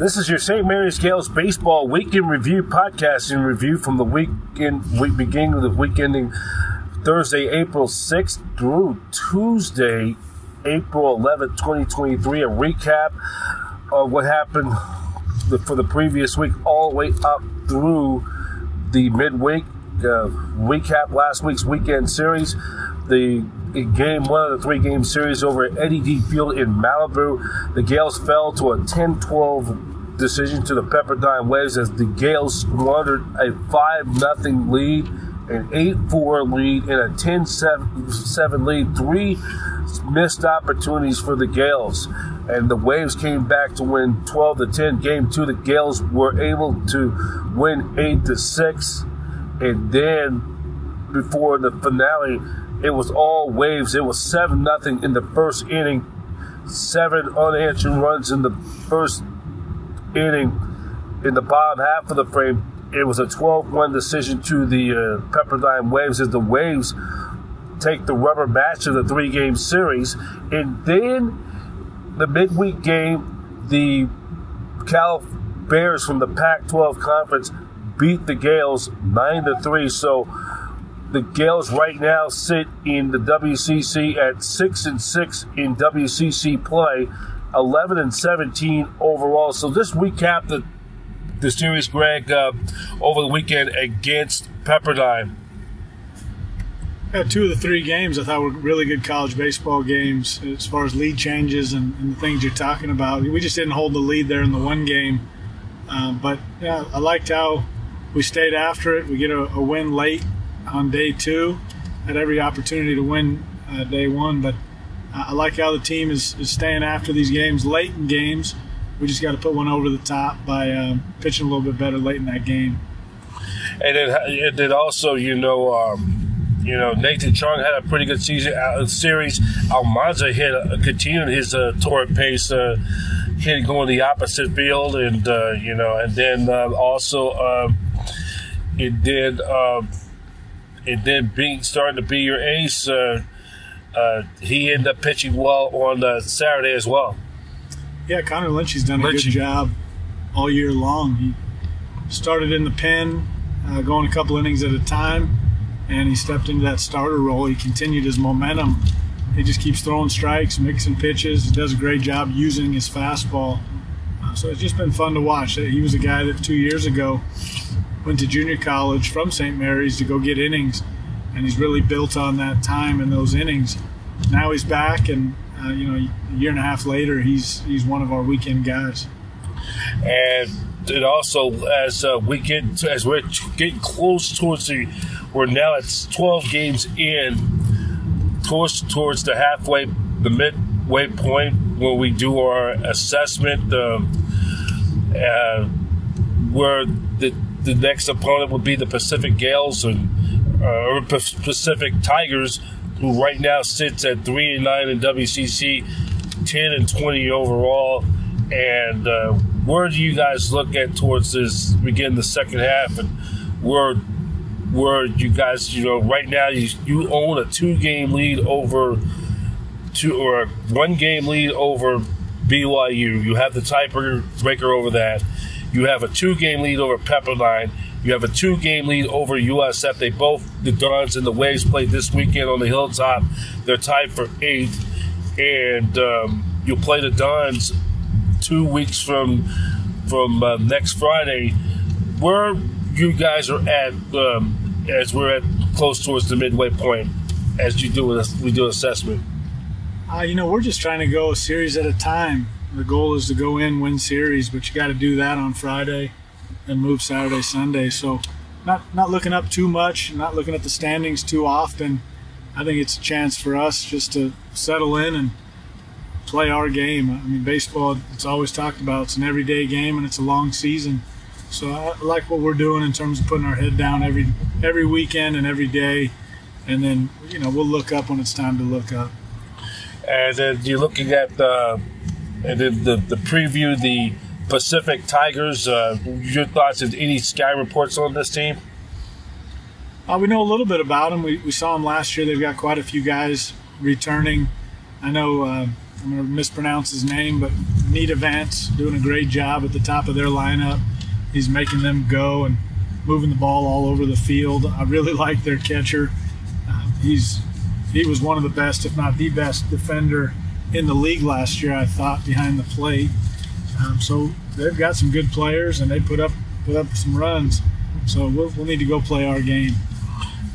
This is your St. Mary's Gaels Baseball Weekend Review podcast in review from the beginning of the week ending Thursday, April 6th through Tuesday, April 11th, 2023. A recap of what happened for the previous week all the way up through the midweek. Recap last week's weekend series. The game, one of the three-game series over at Eddie D. Field in Malibu. The Gaels fell to a 10-12 decision to the Pepperdine Waves as the Gaels squandered a 5-0 lead, an 8-4 lead, and a 10-7 lead. Three missed opportunities for the Gaels, and the Waves came back to win 12-10. Game 2, the Gaels were able to win 8-6, and then before the finale, it was all Waves. It was 7-0 in the first inning. 7 unanswered runs in the first inning. In the bottom half of the frame, it was a 12-1 decision to the Pepperdine Waves as the Waves take the rubber match of the three-game series. And then the midweek game, the Cal Bears from the Pac-12 Conference beat the Gaels 9-3. So the Gaels right now sit in the WCC at 6-6 in WCC play, 11-17 overall. So just recap the series, Greg, over the weekend against Pepperdine. Yeah, 2 of the 3 games I thought were really good college baseball games as far as lead changes and the things you're talking about. We just didn't hold the lead there in the one game. But yeah, I liked how we stayed after it. We get a win late on day 2, had every opportunity to win day 1, but I like how the team is staying after these games, late in games. We just got to put one over the top by pitching a little bit better late in that game. And then also, Nathan Chung had a pretty good series. Almanza continued his torrid pace, going the opposite field, and then also it did starting to be your ace. He ended up pitching well on Saturday as well. Yeah, Connor Lynch has done a good job all year long. He started in the pen, going a couple innings at a time, and he stepped into that starter role. He continued his momentum. He just keeps throwing strikes, mixing pitches. He does a great job using his fastball. So it's just been fun to watch. He was a guy that 2 years ago went to junior college from St. Mary's to go get innings, and he's really built on that time in those innings. Now he's back, and a year and a half later, he's one of our weekend guys. And it also, as we're getting close towards we're now at 12 games in, towards the midway point where we do our assessment, where the next opponent would be the Pacific Gaels or Pacific Tigers, who right now sits at 3-9 in WCC, 10-20 overall. And where do you guys look at towards this begin the second half, and where you guys, right now you own a 2-game lead over or a 1-game lead over BYU. You have the tiebreaker over that. You have a 2-game lead over Pepperdine. You have a 2-game lead over USF. The Dons and the Waves played this weekend on the Hilltop. They're tied for 8th. And you'll play the Dons 2 weeks from next Friday. Where you guys are at as we're at close towards the midway point as we do assessment? We're just trying to go a series at a time. The goal is to go in, win series, but you got to do that on Friday and move Saturday, Sunday. So not looking up too much, not looking at the standings too often. I think it's a chance for us just to settle in and play our game. I mean, baseball, it's always talked about. It's an everyday game, and it's a long season. So I like what we're doing in terms of putting our head down every weekend and every day, and then we'll look up when it's time to look up. And then you're looking at the preview, the Pacific Tigers. Your thoughts and any sky reports on this team? We know a little bit about them. We saw them last year. They've got quite a few guys returning. I know I'm going to mispronounce his name, but Nita Vance doing a great job at the top of their lineup. He's making them go and moving the ball all over the field. I really like their catcher. He was one of the best, if not the best, defender in the league last year, I thought, behind the plate. So they've got some good players, and they put up some runs. So we'll need to go play our game.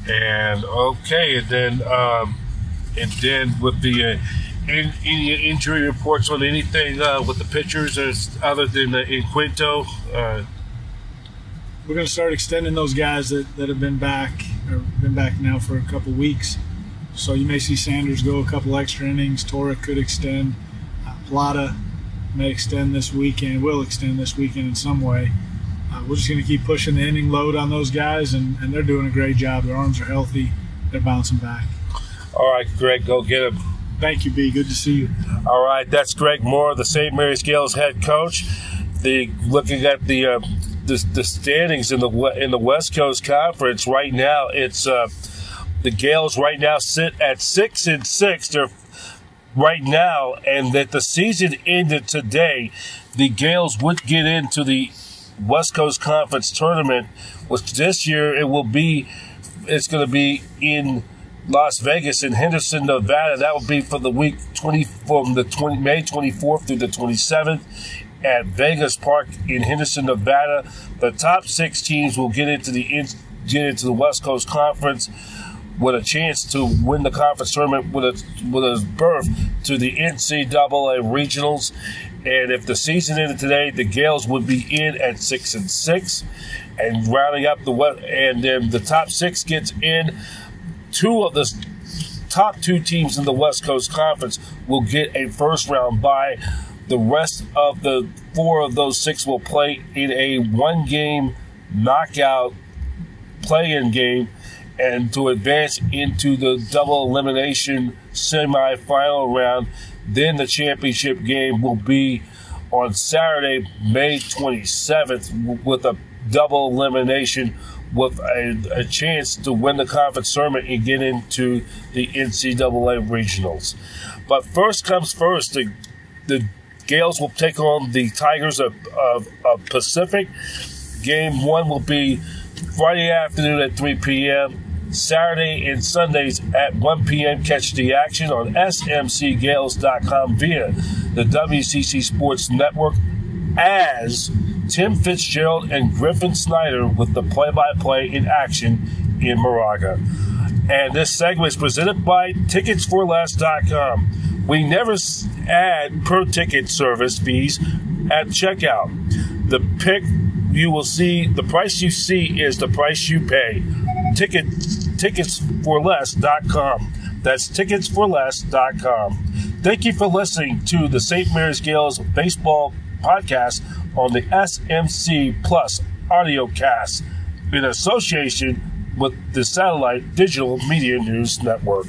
And okay, and then with the any injury reports on anything with the pitchers other than in Quinto. We're going to start extending those guys that have been back now for a couple weeks. So you may see Sanders go a couple extra innings. Tora could extend. Plata may extend this weekend. Will extend this weekend in some way. We're just going to keep pushing the inning load on those guys, and they're doing a great job. Their arms are healthy. They're bouncing back. All right, Greg, go get them. Thank you, B. Good to see you. All right, that's Greg Moore, the St. Mary's Gaels head coach. Looking at the standings in the West Coast Conference right now, it's the Gaels right now sit at 6-6. They're right now, and that the season ended today, the Gaels would get into the West Coast Conference tournament, which this year it's going to be in Las Vegas in Henderson, Nevada. That will be for the week May 24th through the 27th at Vegas Park in Henderson, Nevada. The top 6 teams will get into the West Coast Conference with a chance to win the conference tournament with a berth to the NCAA regionals. And if the season ended today, the Gaels would be in at 6-6, and rounding up and then the top 6 gets in. 2 of the top 2 teams in the West Coast Conference will get a first round bye. The rest of the 4 of those 6 will play in a 1-game knockout play-in game, and to advance into the double elimination semifinal round. Then the championship game will be on Saturday, May 27th, with a double elimination with a chance to win the conference tournament and get into the NCAA regionals. But first comes first, the Gaels will take on the Tigers of Pacific. Game 1 will be Friday afternoon at 3 p.m., Saturday and Sundays at 1 p.m. Catch the action on smcgaels.com via the WCC Sports Network as Tim Fitzgerald and Griffin Snyder with the play-by-play in action in Moraga. And this segment is presented by ticketsforless.com. We never add per-ticket service fees at checkout. The price you see is the price you pay. Ticketsforless.com. That's ticketsforless.com. Thank you for listening to the St. Mary's Gaels baseball podcast on the SMC Plus Audiocast in association with the Satellite Digital Media News Network.